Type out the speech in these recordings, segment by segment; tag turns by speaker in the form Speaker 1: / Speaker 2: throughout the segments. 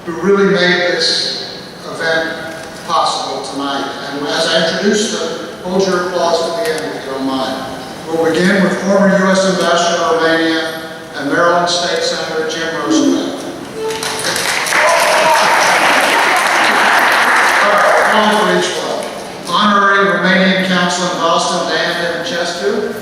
Speaker 1: who really made this event possible tonight. And as I introduce them, hold your applause at the end if you don't mind. We'll begin with former U.S. Ambassador to Romania and Maryland State Senator Jim Roosevelt. All right, call for each one. Honorary Romanian Consul in Boston, Dan Demicescu.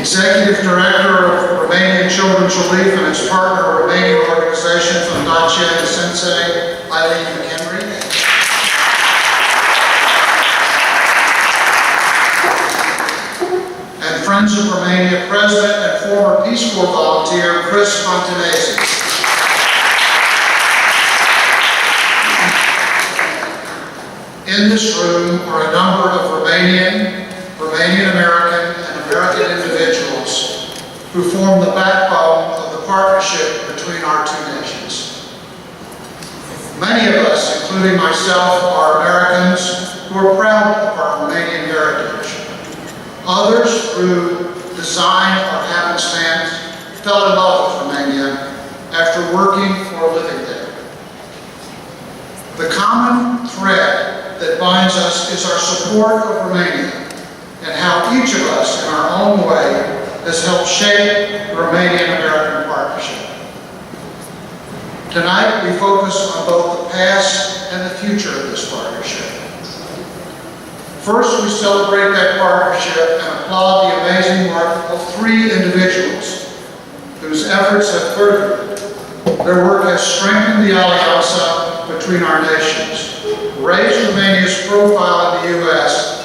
Speaker 1: Executive Director of Romanian Children's Relief and its partner Romanian organization from Dacia and Sensei, Eileen McHenry. And Friends of Romania President and former Peace Corps volunteer, Chris Fontanesi. In this room are a number of Romanian American, and American individuals who form the backbone of the partnership between our two nations. Many of us, including myself, are Americans who are proud of our Romanian heritage. Others, through design or happenstance, fell in love with Romania after working or living there. The common thread that binds us is our support of Romania and how each of us, in our own way, has helped shape the Romanian-American partnership. Tonight, we focus on both the past and the future of this partnership. First, we celebrate that partnership and applaud the amazing work of 3 individuals whose efforts have furthered it. Their work has strengthened the Alianta between our nations, raised Romania's profile in the U.S.,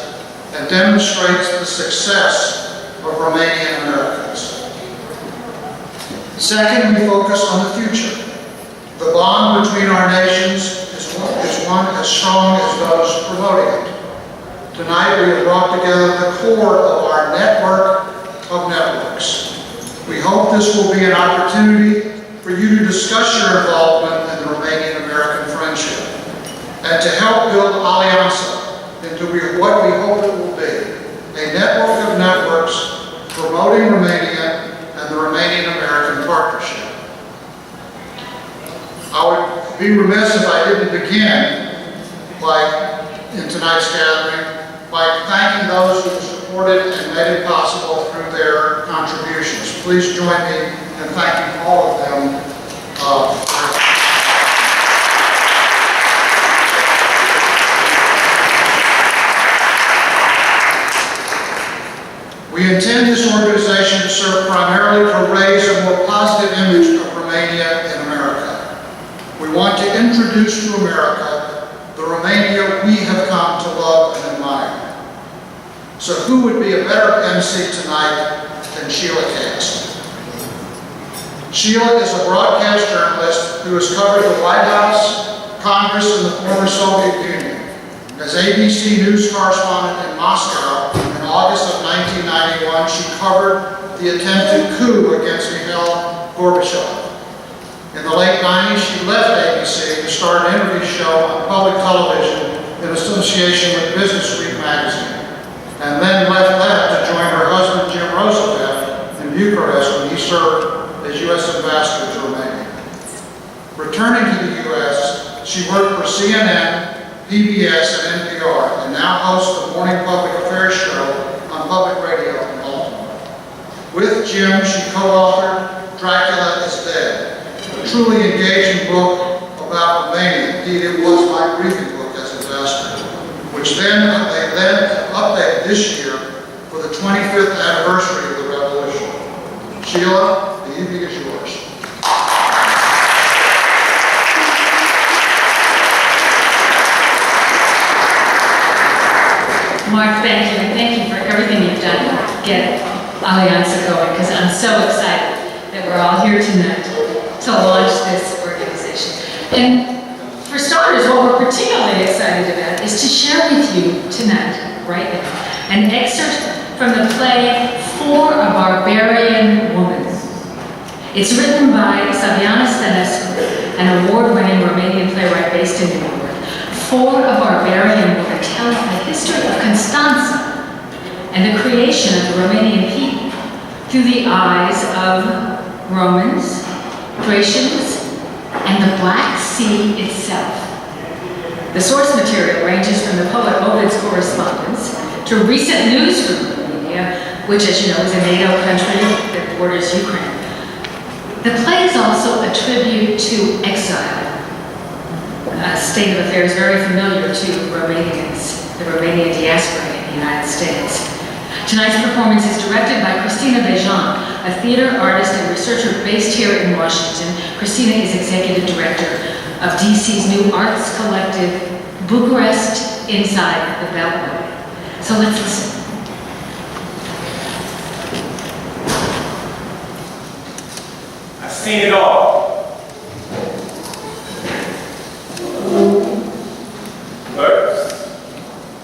Speaker 1: and demonstrates the success of Romanian Americans. Second, we focus on the future. The bond between our nations is one as strong as those promoting it. Tonight, we have brought together the core of our network of networks. We hope this will be an opportunity for you to discuss your involvement in the Romanian-American friendship and to help build Alianta into what we hope it will be, a network of networks promoting Romania and the Romanian-American partnership. I would be remiss if I didn't begin in tonight's gathering by thanking those who supported and made it possible through their contributions. Please join me in thanking all of them for their We intend this organization to serve primarily to raise a more positive image of Romania in America. We want to introduce to America the Romania we have come to love and admire. So who would be a better MC tonight than Sheila Cast? Sheila is a broadcast journalist who has covered the White House, Congress, and the former Soviet Union. As ABC News correspondent in Moscow, in August of 1991, she covered the attempted coup against Mikhail Gorbachev. In the late 90s, she left ABC to start an interview show on public television in association with Business Week magazine, and then left that to join her husband, Jim Roosevelt, in Bucharest when he served as U.S. Ambassador to Romania. Returning to the U.S., she worked for CNN, PBS, and NPR, and now hosts the morning public affairs show on public radio in Baltimore. With Jim, she co-authored Dracula is Dead, a truly engaging book about Romania. Indeed, it was my briefing book as ambassador, which they then updated this year for the 25th anniversary of the revolution. Sheila, the evening is yours.
Speaker 2: Mark, thank you, and thank you for everything you've done to get Alianta going, because I'm so excited that we're all here tonight to launch this organization. And for starters, what we're particularly excited about is to share with you tonight, right now, an excerpt from the play For a Barbarian Woman. It's written by Saviana Stănescu, an award-winning Romanian playwright based in New York. For a Barbarian Woman tells the history of Constanța and the creation of the Romanian people through the eyes of Romans, Thracians, and the Black Sea itself. The source material ranges from the poet Ovid's correspondence to recent news from Romania, which, as you know, is a NATO country that borders Ukraine. The play is also a tribute to exile, a state of affairs very familiar to Romanians, the Romanian diaspora in the United States. Tonight's performance is directed by Christina Bejan, a theater artist and researcher based here in Washington. Christina is executive director of DC's new arts collective, Bucharest Inside the Beltway. So let's listen.
Speaker 3: I've seen it all. Births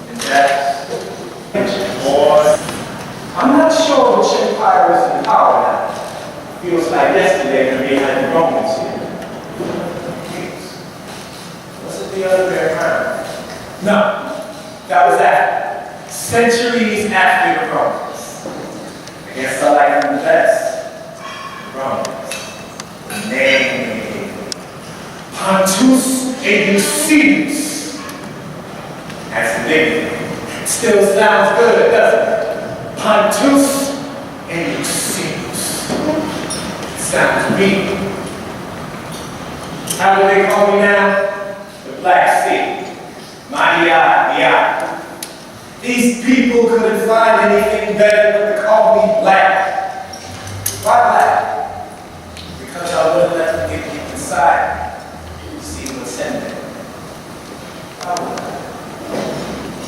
Speaker 3: and deaths, wars. I'm not sure which empire is in power now. Feels like yesterday when we had the Romans here. Was it the other way around? No, that was after. Centuries after the Romans. I guess I like them the best. Romans. The name. Pontus Eusebius. That's the big one. Still sounds good, doesn't it? Pontus Eusebius. Sounds mean. How do they call me now? The Black Sea. Maria. These people couldn't find anything better but to call me black. Why black? Because I wouldn't let them get deep inside. See what's in there. Why would I?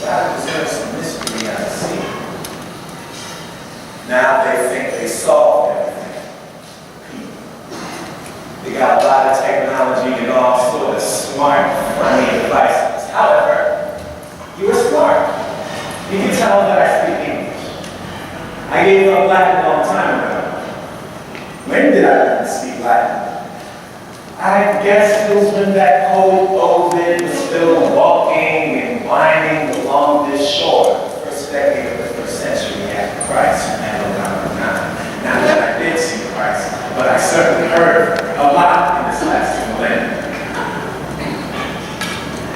Speaker 3: God deserves some mystery, I see. Now they think they solved everything. They got a lot of technology and all sort of smart, funny devices. However, you were smart. You can tell that I speak English. I gave up Latin a long time ago. When did I learn to speak Latin? I guess it was when that poet Ovid was still walking and winding along this shore, the first decade of the first century after Christ, and around 9. Not that I did see Christ, but I certainly heard a lot in this last millennium.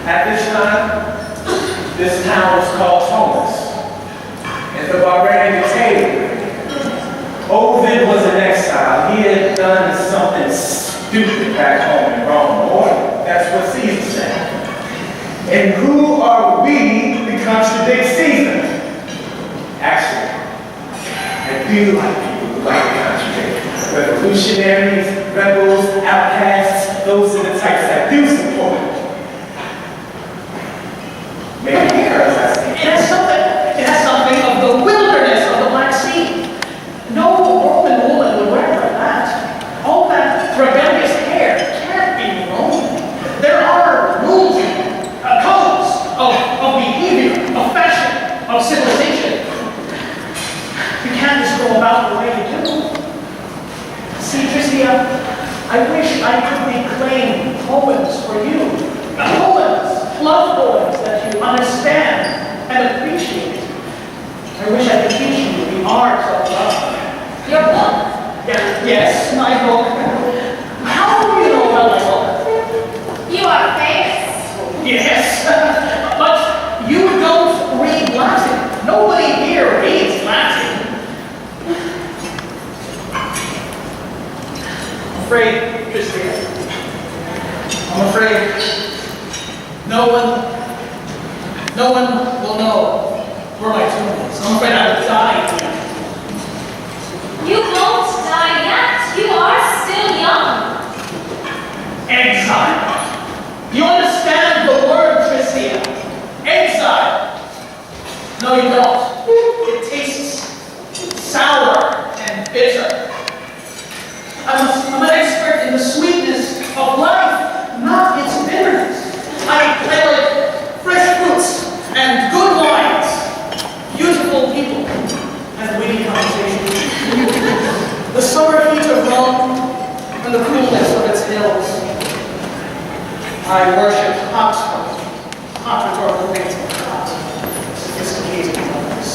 Speaker 3: At this time, this town was called Thomas, and the barbarian dictator. Ovid was in exile. He had done something stupid back home in Rome, or that's what Caesar said. And who are we to contradict Caesar? Actually, I do like people who like to contradict. Revolutionaries, rebels, outcasts, those are the types I do support. Maybe because I see.
Speaker 4: It has something of the wilderness of the Black Sea. No Roman woman would wear like that. All that rebellious hair can't be Roman. There are rules, codes of behavior, of fashion, of civilization. You can't just go about the way you do. See, Tristia, I wish I could reclaim poems for you. Poems, love poems that you understand and appreciate. I wish I could teach you the art of love.
Speaker 2: Your book?
Speaker 4: Yes, my book. How do you know about my book?
Speaker 2: You are famous.
Speaker 4: Yes, but you don't read Latin. Nobody here reads Latin. I'm afraid, Christina. I'm afraid no one will know where my tomb is. I'm afraid I will die here.
Speaker 5: You won't die yet. You are still young.
Speaker 4: Exile. You understand the word, Tristia? Exile. No, you don't. It tastes sour and bitter. I'm an expert in the sweetness of life, not its bitterness. I like fresh fruits and good wines, beautiful people, and witty conversation. The summer heat of Rome and the coolness of its hills. I worship hot rhetorical painting, hot, sophisticated moments.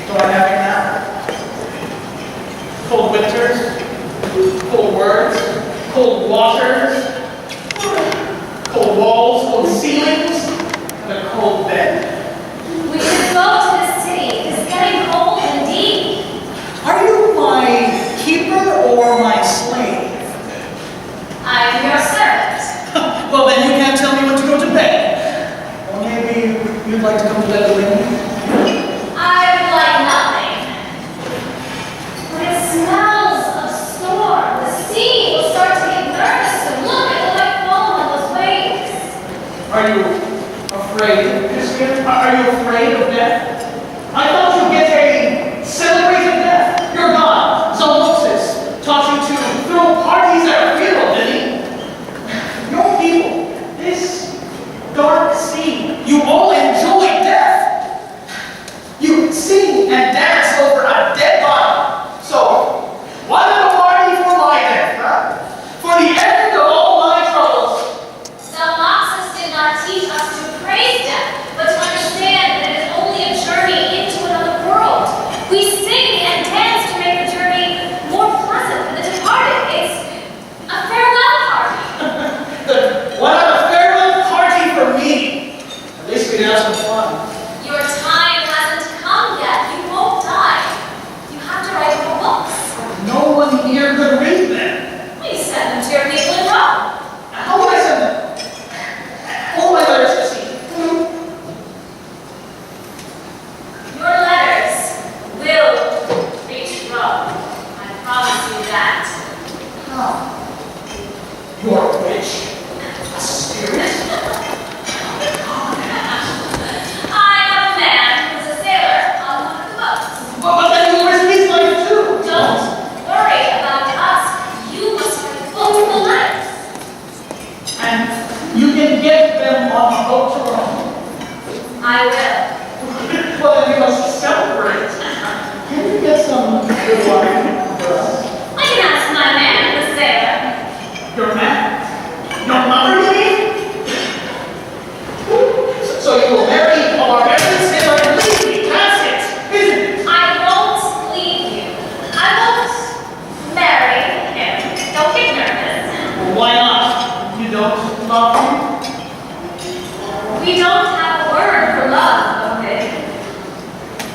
Speaker 4: Do I have it now? can sing and dance over a dead body. So, what a party for my death, huh? For the end of all my troubles.
Speaker 5: Now, Marxists did not teach us to praise death, but to understand that it is only a journey into another world. We sing and dance to make the journey more pleasant for the departed. It's a farewell party.
Speaker 4: What a farewell party for me. At least we can have some fun.
Speaker 5: Your time hasn't come yet. You won't die. You have to write more books.
Speaker 4: No one here could read them.
Speaker 5: You send them to your people in Rome.
Speaker 4: How would I send them? All my letters to see.
Speaker 5: Your letters will reach Rome. I promise you that.
Speaker 4: Oh. You're rich. A spirit.
Speaker 5: I'm a man who's a sailor on one of the boats.
Speaker 4: But then you risk his life too.
Speaker 5: Don't worry about us. You must write both the letters.
Speaker 4: And you can get them on a boat to Rome.
Speaker 5: I will.
Speaker 4: Well, then we must celebrate. Can you get some good wine for us?
Speaker 5: I can ask my man, the sailor.
Speaker 4: Your man? Your mother, you mean? So you will marry a barbarian sailor and leave me. That's it, isn't it?
Speaker 5: I won't leave you. I won't marry him. Don't get nervous.
Speaker 4: Why not? You don't love me?
Speaker 5: We don't have a word for love, okay?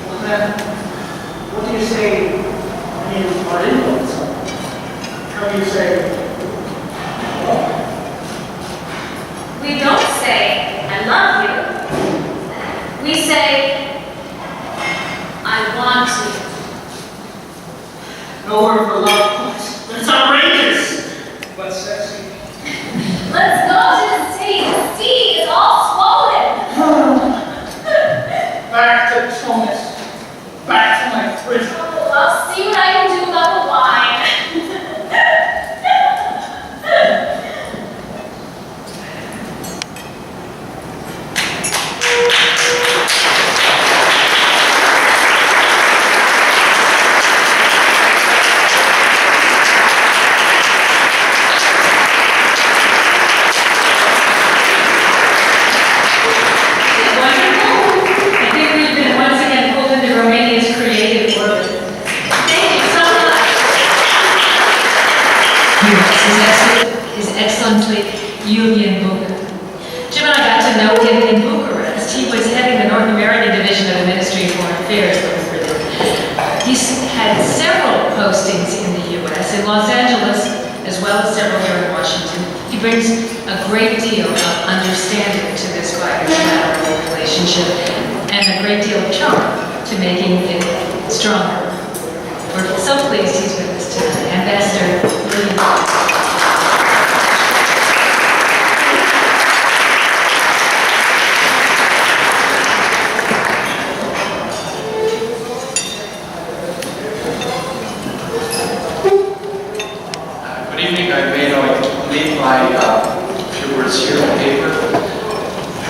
Speaker 4: Well then, what do you say when you are in love with someone? How do you say,
Speaker 5: We don't say, I love you. We say, I want you.
Speaker 4: no word for love? That's outrageous! But sexy.
Speaker 5: Let's go to the sea. The sea is all swollen.
Speaker 4: Back to Thomas. Back to my prison.
Speaker 5: Oh, I'll see what I can do about the wine.
Speaker 2: I think we've been once again pulled into Romania's creative orbit. Thank you so much. His Excellency Julian Buca. Jim and I got to know him in Bucharest. He was heading the North American division of the Ministry of Foreign Affairs when we were there. He's had several postings in the U.S., in Los Angeles, as well as several here in Washington. He brings a great deal of understanding to this bilateral relationship and a great deal of charm to making it stronger. We're so pleased he's with us tonight. Ambassador William Buca.
Speaker 6: Good evening. I may not leave my few words here on paper,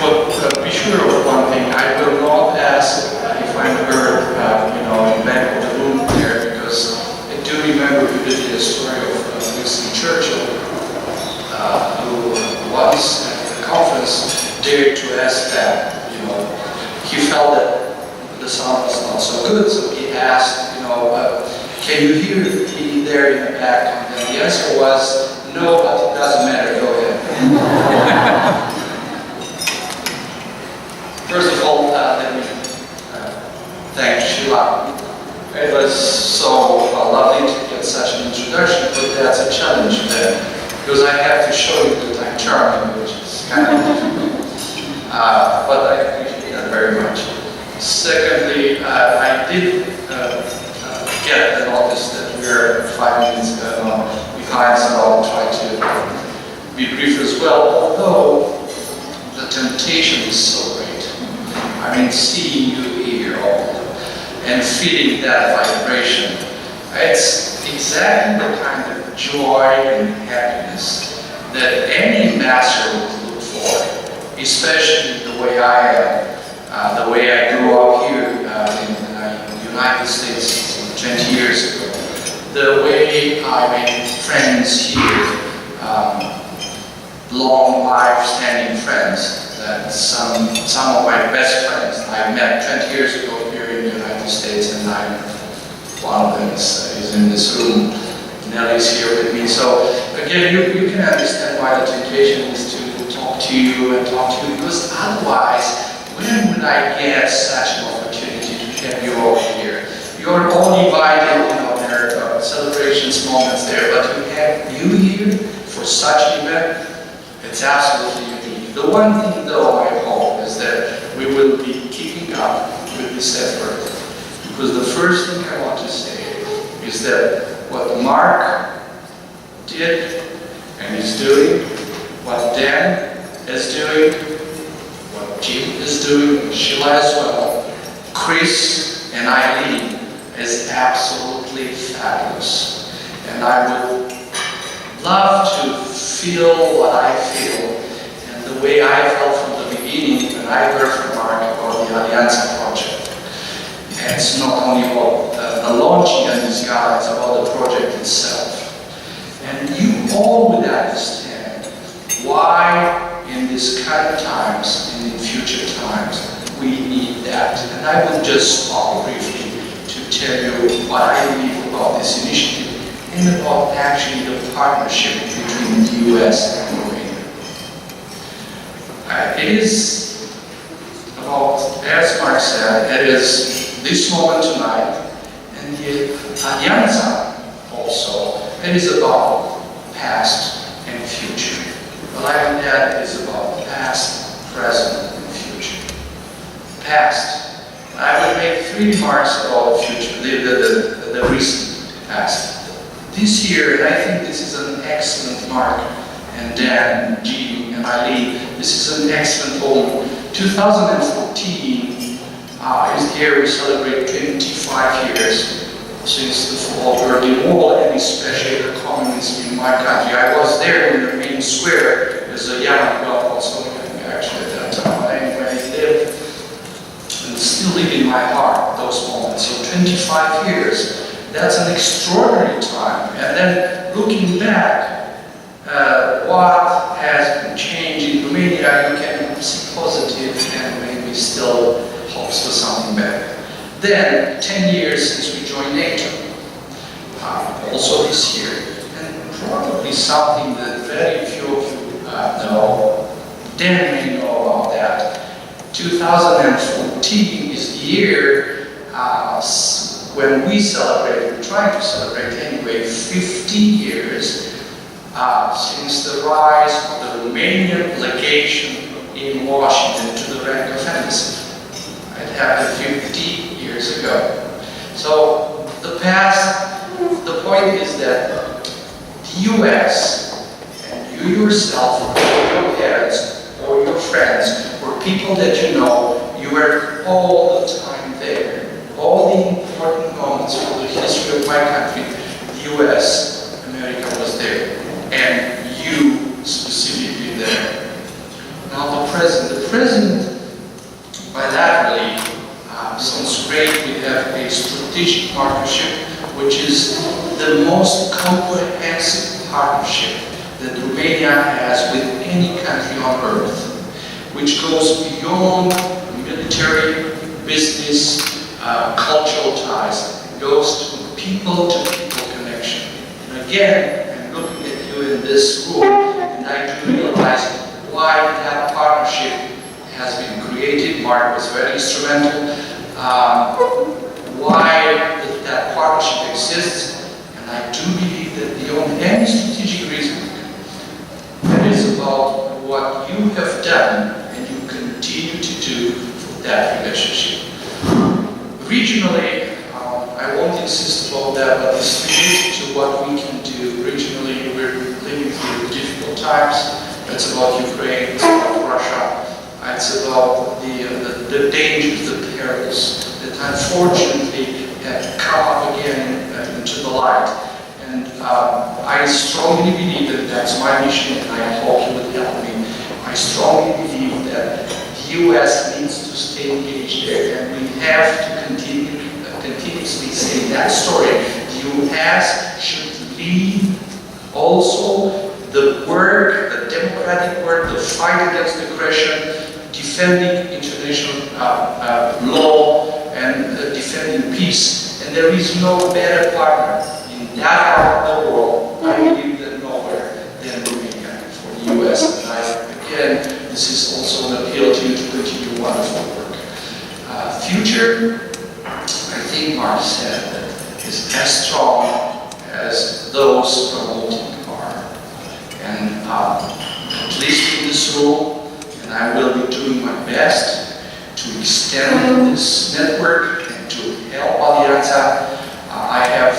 Speaker 6: but be sure of one thing. I will not ask if I'm heard, in the back of the room there, because I do remember vividly the story of Winston Churchill, who once at the conference dared to ask that, he felt that the sound was not so good, so he asked, can you hear me there in the back? And the answer was, no, but it doesn't matter, go ahead. First of all, let me thank Sheila. It was so lovely to get such an introduction, but that's a challenge there, because I have to show you that I'm charming, which is kind of difficult. But I appreciate that very much. Secondly, I did get the notice that we're 5 minutes behind, so I'll try to be brief as well, although the temptation is so great. I mean, seeing you here all and feeling that vibration, it's exactly the kind of joy and happiness that any master would look for, especially the way I am, the way I grew up here in my friends here, long life-standing friends, that some of my best friends I met 20 years ago here in the United States, and one of them is in this room. Nelly's here with me. So again, you can understand why the temptation is to talk to you, because otherwise, when would I get such an opportunity to have you all here? You're all divided, there are celebrations, moments there, but to have you here for such an event, it's absolutely unique. The one thing though I hope is that we will be keeping up with this effort, because the first thing I want to say is that what Mark did and is doing, what Dan is doing, what Jim is doing, Sheila as well, Chris and Eileen, is absolutely fabulous. And I would love to feel what I feel and the way I felt from the beginning when I heard from Mark about the Alianta project. And it's not only about the launching of this Gala, it's about the project itself. And you all would understand why in these kind of times and in future times we need that. And I will just stop briefly to tell you what I believe about this initiative and about actually the partnership between the US and Romania. It is about, as Mark said, it is this moment tonight, and the Alianta also, it is about past and future. But I think that is about past, present, and future. Past. I would make 3 remarks about the future, the recent past. This year, and I think this is an excellent mark, and Dan, Jean, and Eileen, this is an excellent moment. 2014 is the year we celebrate 25 years since the fall of Berlin Wall, and especially the communism in my country. I was there in the main square as a young, well, also young actually at that time, but anyway, I lived and still live in my heart those moments. So 25 years, that's an extraordinary time. And then looking back, what has been changed in Romania, you can see positive and maybe still hopes for something better. Then, 10 years since we joined NATO, also this year, and probably something that very few of you know, Dan may know about that. 2014 is the year when we celebrate, we're trying to celebrate anyway, 50 years since the rise of the Romanian legation in Washington to the rank of embassy. It happened 50 years ago. So the past, the point is that the US and you yourself, or your parents, or your friends, or people that you know, you were all the time there. All the important moments for the history of my country, the US, America was there, and you specifically there. Now the present bilaterally sounds great. We have a strategic partnership, which is the most comprehensive partnership that Romania has with any country on earth, which goes beyond military, business, cultural ties. It goes to people-to-people connection. And again, I'm looking at you in this room, and I do realize why that partnership has been created. Mark was very instrumental. Why that partnership exists, and I do believe that beyond any strategic reason, it is about what you have done and you continue to do for that relationship. Regionally, I won't insist about that, but it's related to what we can do regionally. We're living through difficult times. It's about Ukraine, it's about Russia, it's about the dangers, the perils that unfortunately have come up again into the light. And I strongly believe that that's my mission, and I hope you would help me. I strongly believe that the US needs to stay engaged there, and we have to continuously say that story. The US should lead also the work, the democratic work, the fight against aggression, defending international law and defending peace. And there is no better partner in that part of the world, I believe, than nowhere than Romania for the US. And again, this is also an appeal to you to continue wonderful work. Future, I think Mark said, is as strong as those promoting are. And at least in this role, and I will be doing my best to extend this network and to help Alianta. I have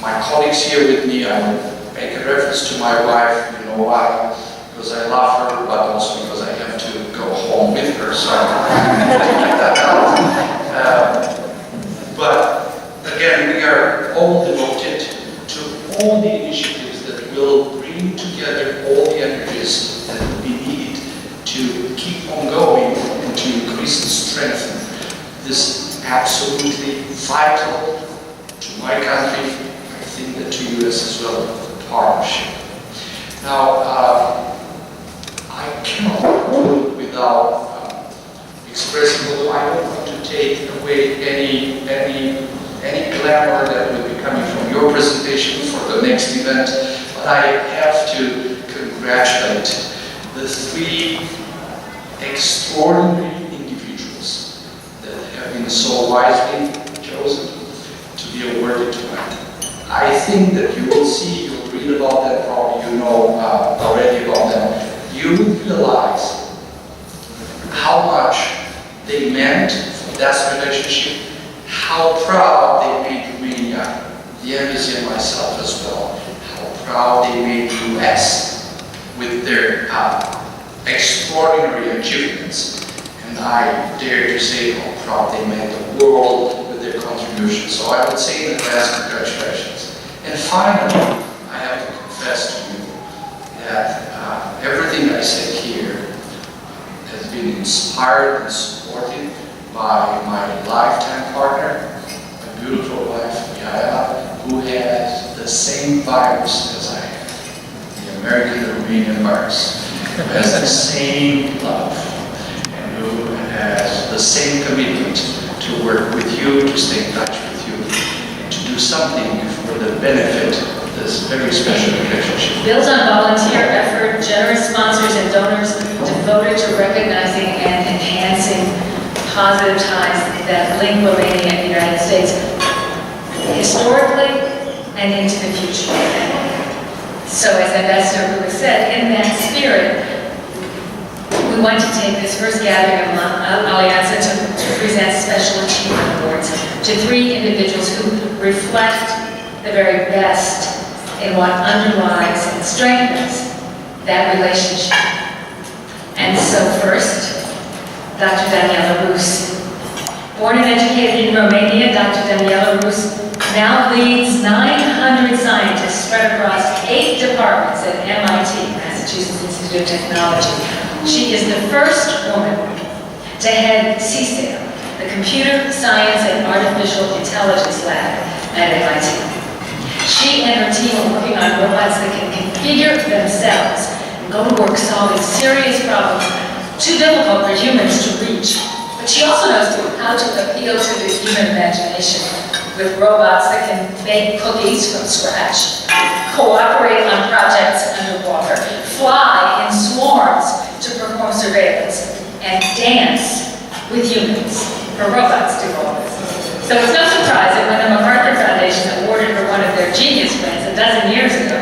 Speaker 6: my colleagues here with me. I will make a reference to my wife, you know why? Because I love her, but also because I have to go home with her, so I have to keep that out. But again, we are all devoted to all the initiatives that will bring together all the energies that will be needed to keep on going and to increase and strengthen this absolutely vital to my country, I think that to US as well, partnership. Now, I cannot do it without expressing, although I don't want to take away any glamour that will be coming from your presentation for the next event, but I have to congratulate the three extraordinary individuals that have been so wisely chosen to be awarded tonight. I think that you will see, you'll read about them, probably you know already about them. You will realize how much they meant for that relationship, how proud they made Romania, the embassy and myself as well, how proud they made the US with their extraordinary achievements. And I dare to say how proud they made the world with their contribution. So I would say in advance, congratulations. And finally, I have to confess to you that everything I said here has been inspired and supported by my lifetime partner, my beautiful wife, Gala, who has the same virus as I have, the American-Romanian virus, who has the same love, and who has the same commitment to work with you, to stay in touch with you, to do something for the benefit of this very special relationship.
Speaker 2: Built on volunteer effort, generous sponsors and donors devoted to recognizing and enhancing positive ties that link Romania and the United States historically and into the future. So as Ambassador Lewis said, in that spirit, we want to take this first gathering of Alianta to present special achievement awards to three individuals who reflect the very best in what underlies and strengthens that relationship. And so first, Dr. Daniela Rus. Born and educated in Romania, Dr. Daniela Rus now leads 900 scientists spread across 8 departments at MIT, Massachusetts Institute of Technology. She is the first woman to head CSAIL, the Computer Science and Artificial Intelligence Lab at MIT. She and her team are working on robots that can configure themselves and go to work solving serious problems too difficult for humans to reach. But she also knows how to appeal to the human imagination with robots that can bake cookies from scratch, cooperate on projects underwater, fly in swarms to perform surveillance, and dance with humans for robots to do all this. So it's no surprise that when the MacArthur Foundation awarded her one of their genius grants a dozen years ago,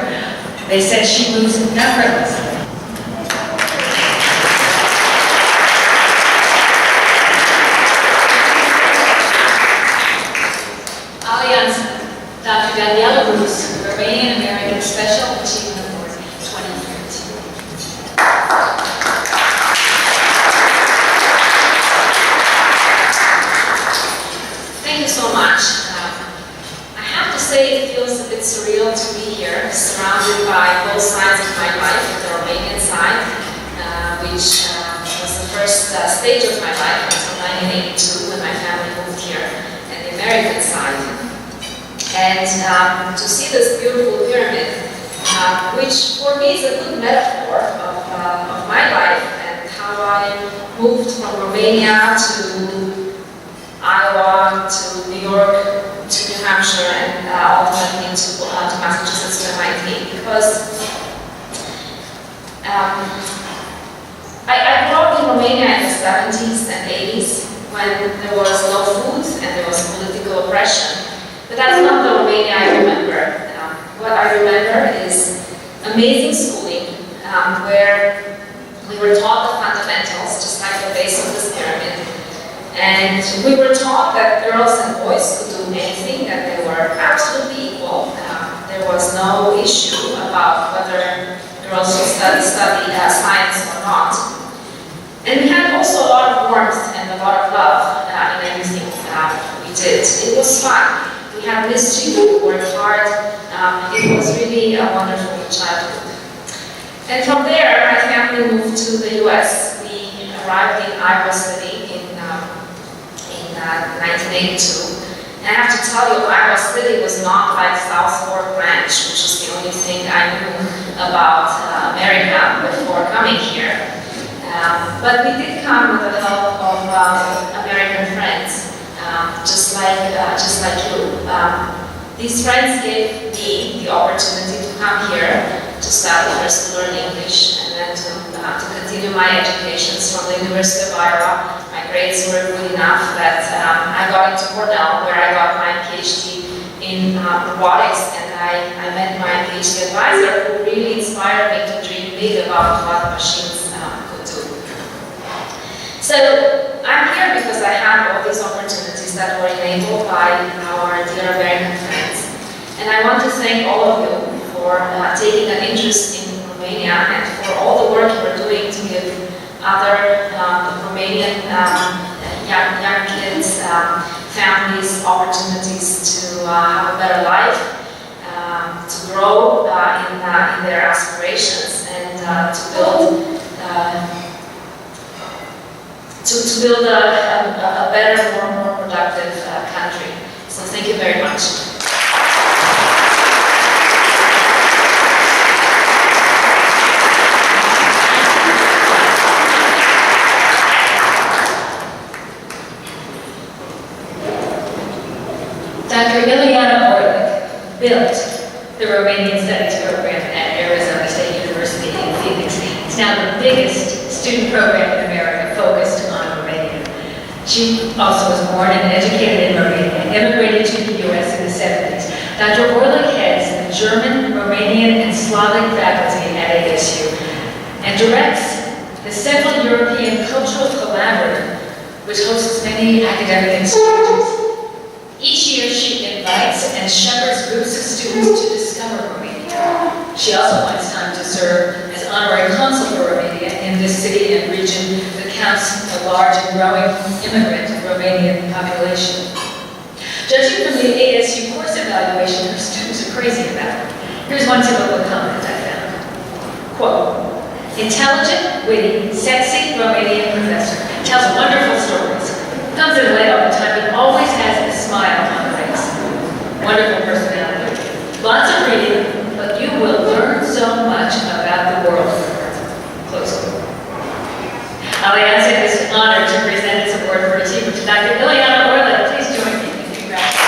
Speaker 2: they said she moves effortlessly. Alianta, Dr. Daniela Rus, Romanian American Special Achievement Award 2013.
Speaker 5: Thank you so much. I have to say it feels a bit surreal to be here, surrounded by both sides of my life, the Romanian side, which was the first stage of my life until 1982 when my family moved here, and the American side.
Speaker 7: And to see this beautiful pyramid, which for me is a good metaphor of my life and how I moved from Romania to Iowa, to New York, to New Hampshire, and ultimately to Massachusetts to MIT, because I grew up in Romania in the 70s and 80s when there was no food and there was political oppression. But that's not the Romania I remember. What I remember is amazing schooling where we were taught the fundamentals, just like the base of this pyramid. And we were taught that girls and boys could do anything, that they were absolutely equal. There was no issue about whether girls should study science or not. And we had also a lot of warmth and a lot of love in everything we did. It was fun. We had mischief, we worked hard. It was really a wonderful childhood. And from there, my family moved to the US. We arrived in Iowa City in 1982. And I have to tell you, Iowa City was not like South Fork Ranch, which is the only thing I knew about America before coming here. But we did come with the help of American friends, just like you. These friends gave me the opportunity to come here to study, first to learn English, and then to continue my educations from the University of Iowa. My grades were good enough that I got into Cornell, where I got my PhD in robotics, and I met my PhD advisor, who really inspired me to dream big about what machines could do. So I'm here because I have all these opportunities that were enabled by our dear American friends. And I want to thank all of you for taking an interest in Romania and for all the work you're doing to give other Romanian young kids, families, opportunities to have a better life, to grow in their aspirations, and to build a better, more productive country. So thank you very much.
Speaker 2: Dr. Alianta built the Romanian Studies program at Arizona State University in Phoenix. It's now the biggest student program in America focused on Romania. She also was born and educated in Romania, immigrated to the U.S. in the 70s. Dr. Orlik heads the German, Romanian, and Slavic faculty at ASU and directs the Central European Cultural Collaborative, which hosts many academic exchanges. Each year she invites and shepherds groups of students to discover Romania. She also finds time to serve as honorary consul for Romania in this city and region that counts a large and growing immigrant Romanian population. Judging from the ASU course evaluation, her students are crazy about her. Here's one typical comment I found. Quote, intelligent, witty, sexy Romanian professor, tells wonderful stories, comes in late all the time, but always has a smile on her face. Wonderful personality. Lots of reading, but you will learn so much about the world from her. Close quote. Alianta is honored to present its award for achievement to Dr. Alianta Orlik. Please join me in congratulating.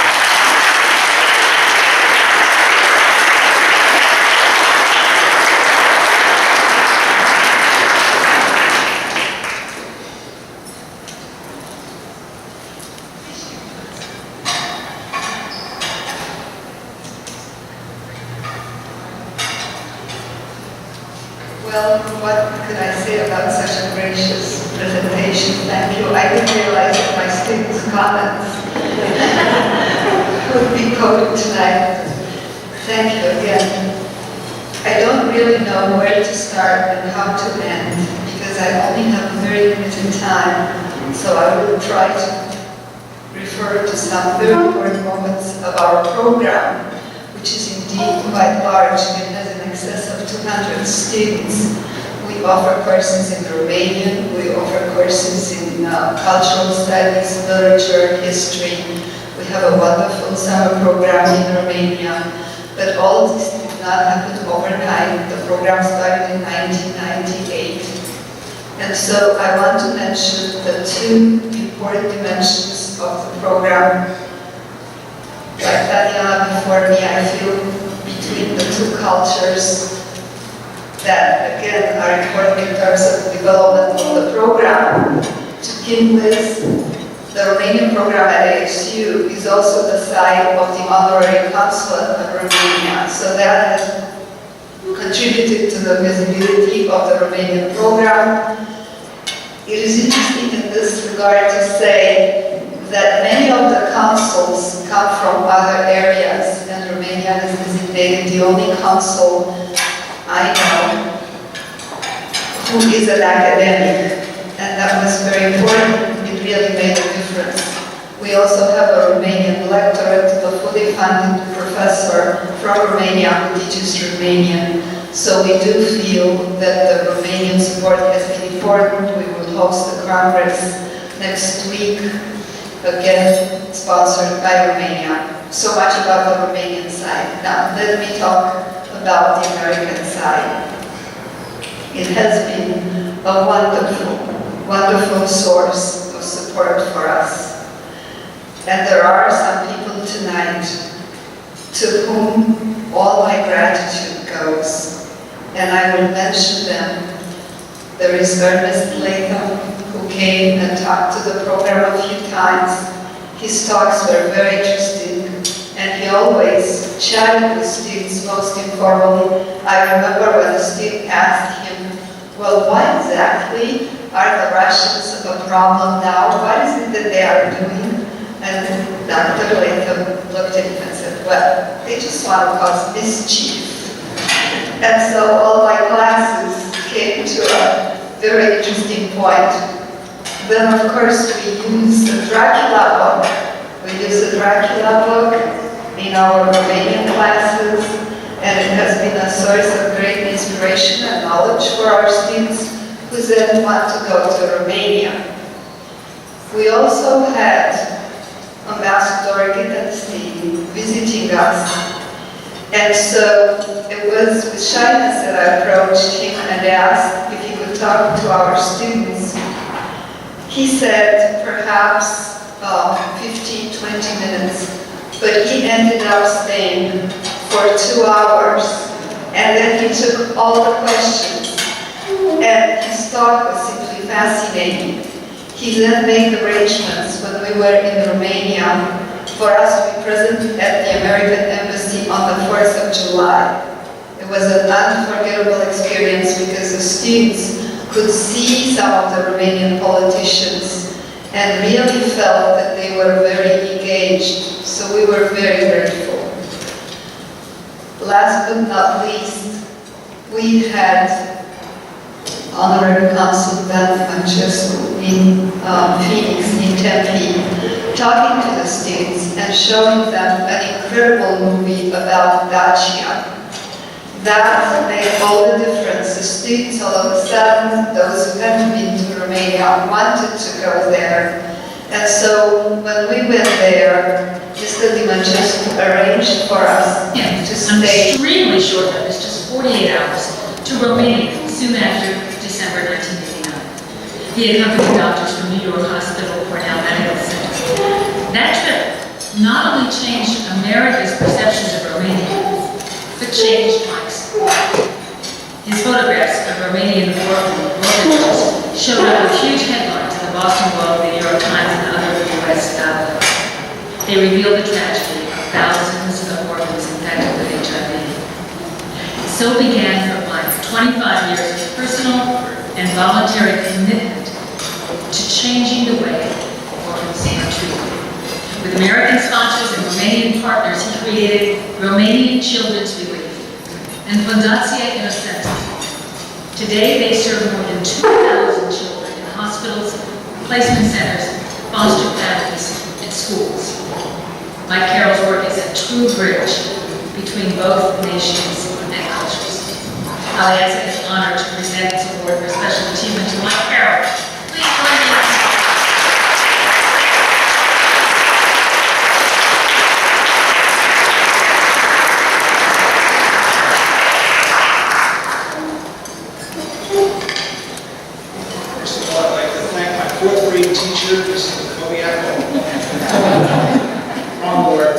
Speaker 8: Well, what could I say about such a gracious presentation? Thank you. I didn't realize that my students' comments would be quoted tonight. Thank you again. I don't really know where to start and how to end because I only have very limited time, so I will try to refer to some very important moments of our program, which is indeed quite large. It has in excess of 200 students. We We offer courses in Romanian, we offer courses in cultural studies, literature, history. We have a wonderful summer program in Romania, but all of this did not happen overnight. The program started in 1998. And so I want to mention the two important dimensions of the program. Like Tatiana before me, I feel between the two cultures that, again, are important in terms of the development of the program. To begin with, the Romanian program at ASU is also the site of the honorary consulate of Romania. So that has contributed to the visibility of the Romanian program. It is interesting in this regard to say that many of the consuls come from other areas, and Romania has designated the only consul I know who is an academic, and that was very important. It really made a difference. We also have a Romanian lectorate, a fully funded professor from Romania who teaches Romanian. So we do feel that the Romanian support has been important. We will host the Congress next week, again sponsored by Romania. So much about the Romanian side. Now let me talk about the American side. It has been a wonderful source of support for us. And there are some people tonight to whom all my gratitude goes. And I will mention them. There is Ernest Latham, who came and talked to the program a few times. His talks were very interesting, and he always chatted with students most informally. I remember when a student asked him, well, why exactly are the Russians a problem now? What is it that they are doing? And Dr. Latham looked at him and said, well, they just want to cause mischief. And so all my classes came to a very interesting point. Then, of course, we use the Dracula book. We use the Dracula book in our Romanian classes, and it has been a source of great inspiration and knowledge for our students who then want to go to Romania. We also had Ambassador Gidensky visiting us. And so it was with shyness that I approached him and asked if he could talk to our students. He said perhaps 15, 20 minutes, but he ended up staying for 2 hours. And then he took all the questions. And his talk was simply fascinating. He then made arrangements when we were in Romania for us to be present at the American Embassy on the 4th of July. It was an unforgettable experience because the students could see some of the Romanian politicians and really felt that they were very engaged. So we were very grateful. Last but not least, we had Honorary Consul Ben Francesco in Phoenix, in Tempe, talking to the students and showing them an incredible movie about Dacia. That made all the difference. The students, all of a sudden, those who hadn't been to Romania, wanted to go there. And so when we went there, Mr. Dimancescu arranged for us to stay.
Speaker 2: Extremely short notice, just 48 hours, to Romania soon after December 1989. He accompanied doctors from New York Hospital, Cornell Medical Center. That trip not only changed America's perceptions of Romania, but changed Mike's life. His photographs of Romanian orphanages showed up with huge headlines in the Boston Globe, the New York Times, and other U.S. outlets. They revealed the tragedy of thousands of orphans infected with HIV. So began for Mike 25 years of personal and voluntary commitment to changing the way orphans are treated. With American sponsors and Romanian partners, he created Romanian Children's Relief and Fundația Innocenta. Today, they serve more than 2,000 children in hospitals, placement centers, foster families, and schools. Mike Carroll's work is a true bridge between both nations and cultures. Alianta is honored to present this award for special achievement to Mike Carroll. Please join me.
Speaker 9: First of all, I'd like to thank my fourth grade teacher, Mr. Kobiak. Wrong word.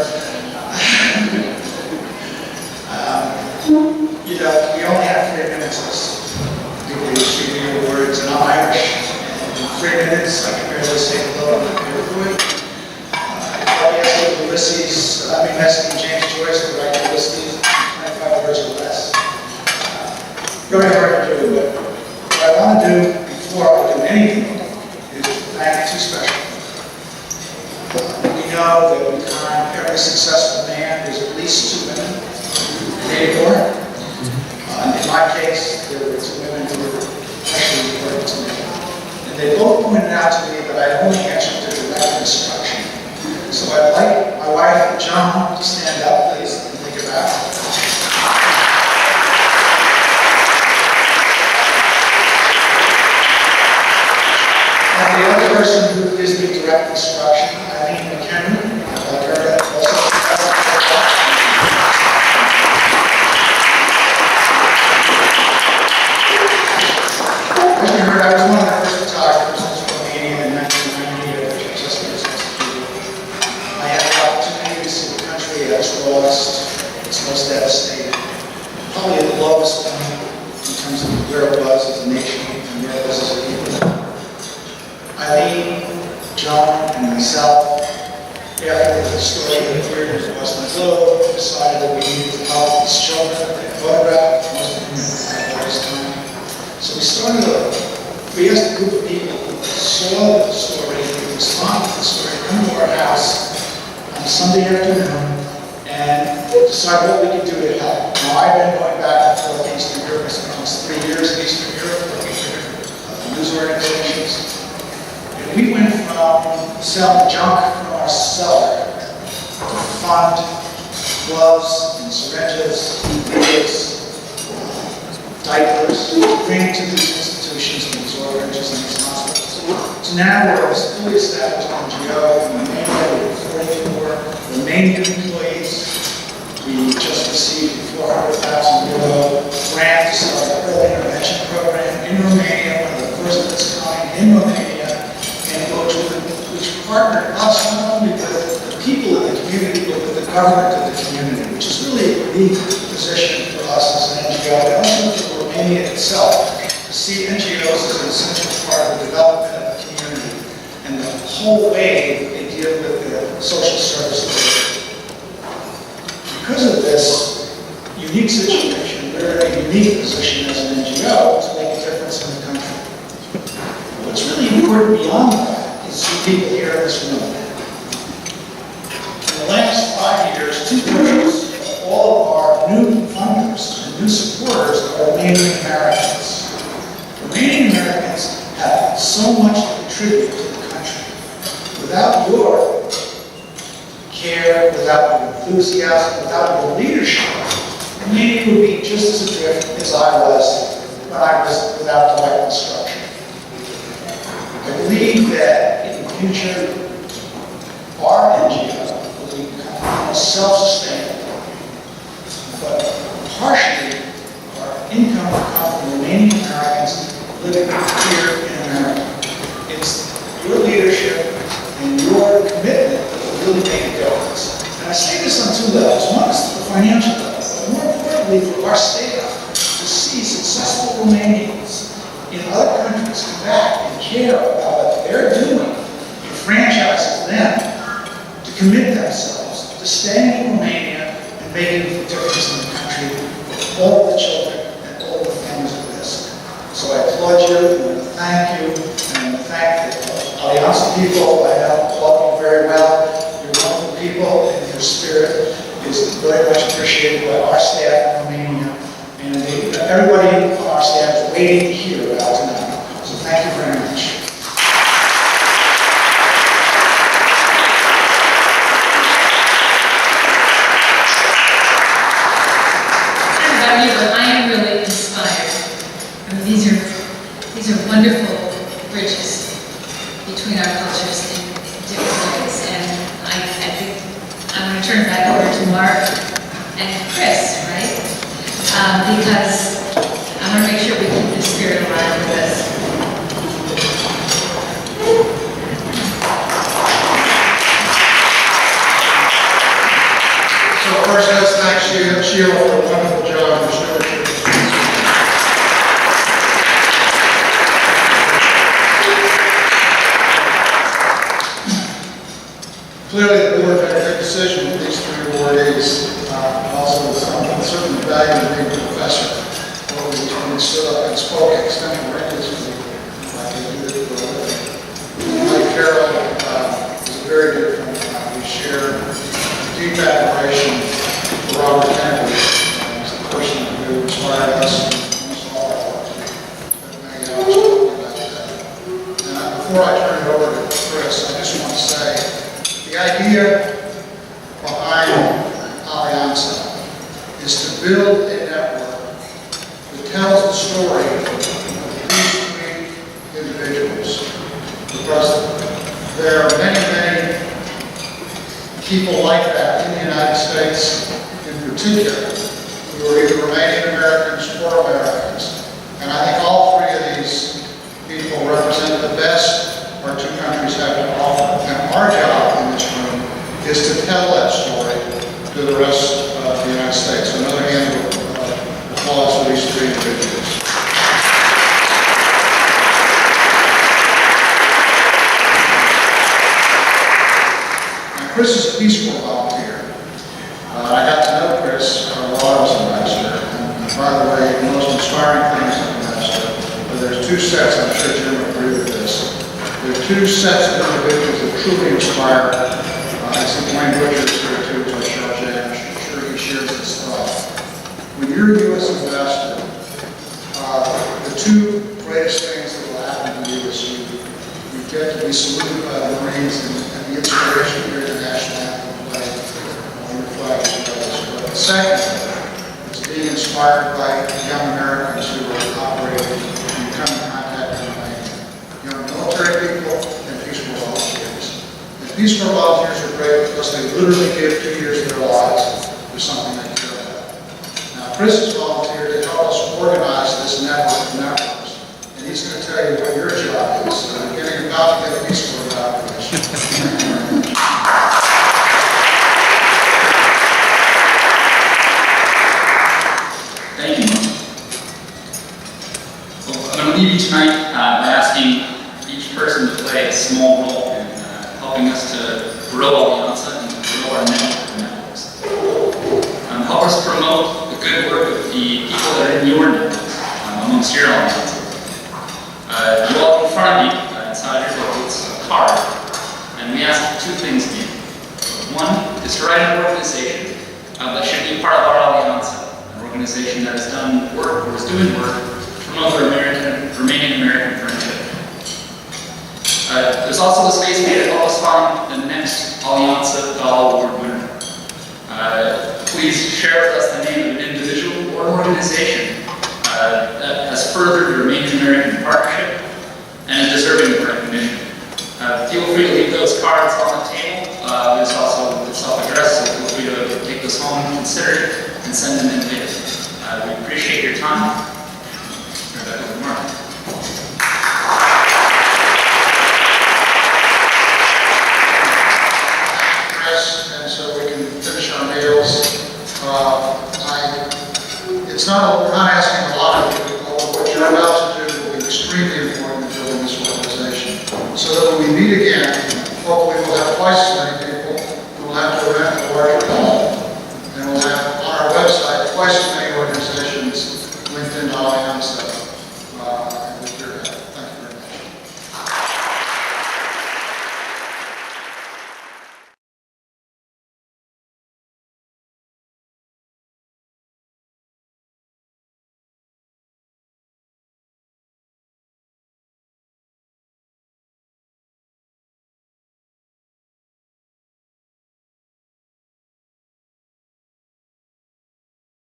Speaker 9: You know, we only have 3 minutes to do these review awards, and I'm Irish. In 3 minutes, I can barely say hello to my neighborhood. I probably asked with Ulysses, asking James Joyce to write Ulysses, 25 words or less. Very hard to do, but what I want to do before I do anything is thank two special people. We know that behind every successful man, there's at least 2 women, maybe more. In my case, there were 2 women who were especially important to me. And they both pointed out to me that I only answered to direct instruction. So I'd like my wife and John to stand up, please, and think about it. And the other person who gives me direct instruction, Eileen McHenry, I'd like her to also stand up. As you heard, I was one of the first photographers in Romania in 1998, which I just was executed. I had the opportunity to see the country as lost, its most devastated, probably the lowest point in terms of where it was as a nation and where it was as a people. Eileen, John, and myself, after the story that appeared in the Boston Globe, decided that we needed to help these children that they photographed, most of them at the last time. So we asked a group of people who saw the story, who responded to the story, come to our house on a Sunday afternoon and decide what we could do to help. Now, I've been going back and forth to Eastern Europe. I spent almost 3 years in Eastern Europe working for different news organizations. And we went from selling junk from our cellar to fund gloves and syringes, needles, diapers, bring to these institutions and these orphanages and these hospitals. So now we're a fully established NGO in Romania with 44 Romanian employees. We just received a 400,000 euro grant to start an early intervention program in Romania, one of the first of its kind in Romania, and which partnered us not only with the people of the community, but with the government of the community, which is really a unique position for us as an NGO, and also for Romania itself, to see NGOs as an essential part of the development of the community and the whole way they deal with their social service delivery. Because of this unique situation, we're in a unique position as an NGO to make a difference in the country. What's really important beyond that is see people here in this room. In the last 5 years, 2/3 of all of our new funders and new supporters are Romanian Americans. Romanian Americans have so much to contribute to the country. Without your care, without your enthusiasm, without your leadership, Romania would be just as adrift as I was when I was without direct instruction. I believe that in the future, our NGO will become self-sustaining, but partially our income will come from Romanian Americans living here in America. It's your leadership and your commitment that will really make a difference. And I say this on 2 levels. One is the financial level, but more importantly for our staff to see successful Romanians in other countries come back and care about what they're doing, and franchises them to commit themselves to staying in Romania and making a difference in the country for all the children and all the families at risk. So I applaud you, and thank you, and thank the Alianta people. I know all of you very well. You're wonderful people, and your spirit is very much appreciated by our staff in Romania, and everybody on our staff is waiting to hear about tonight. So thank you very much.
Speaker 2: I don't know about you, but I am really inspired turn back over to Mark and Chris, right? Because I want to make sure we keep the spirit alive with us.
Speaker 1: So first, let's thank Sheila for a wonderful job in stewardship. Clearly, the board made a good decision with these 3 awardees. Also, with certain value of being a professor. When we stood up and spoke extemporaneously, like they do for a living. Like Carol is a very dear friend of mine. We share deep admiration for Robert Kennedy as a person who inspired us and almost all our work. Many hours talking about that. And before I turn it over to Chris, I just want to say the idea behind Alianta is to build a network that tells the story of these 3 individuals. Because there are many, many people like that in the United States in particular, who are either Romanian Americans or Americans. And I think all 3 of these people represent the best our 2 countries have to offer. And our job in this room is to tell that story to the rest of the United States. So another hand of applause for these 3 individuals. Chris is a Peace Corps volunteer. I got to know Chris while I was ambassador. And by the way, the most inspiring thing as an ambassador, there's 2 sets, I'm sure Jim would agree with this. There are 2 sets of individuals that truly inspire. I see Dwayne Butcher's here too, to Charge. I'm sure he shares this thought. When you're a U.S. ambassador, the 2 greatest things that will happen to you is you get to be saluted by the Marines and the inspiration of your international anthem play on your flag as well. But the second is being inspired by young Americans who are operating and come in contact with young military people and Peace Corps volunteers. And Peace Corps volunteers are great because they literally give 2 years of their lives for something they care about. Now, Chris has volunteered to help us organize this network of networks, and he's going to tell you what your job is. So we're getting about to get a Peace Corps evaluation.
Speaker 10: Thank you, Mark. Well, I'm going to leave you tonight by asking each person to play a small role in helping us to grow Alianta and to grow our networks. Help us promote the good work of the people that are in your networks, amongst your Alianta. You all in front of me, inside your book, it's a card, and we ask 2 things of you. One is to write an organization that should be part of our Alianta. Organization that has done work or is doing work to promote Romanian American friendship. There's also a space here to help us find the next Alianta Gala Award winner. Please share with us the name of an individual or organization that has furthered the Romanian American partnership and is deserving of recognition. Feel free to leave those cards on the table. There's also the self-addressed, so feel free to take this home, consider it, and send them in later. We appreciate your time. Turn back over to Mark.
Speaker 1: Chris, and so we can finish our meals. We're not asking a lot of you, although what you're about to do will be extremely important in building this organization. So that when we meet again, hopefully we'll have twice as many people who will have to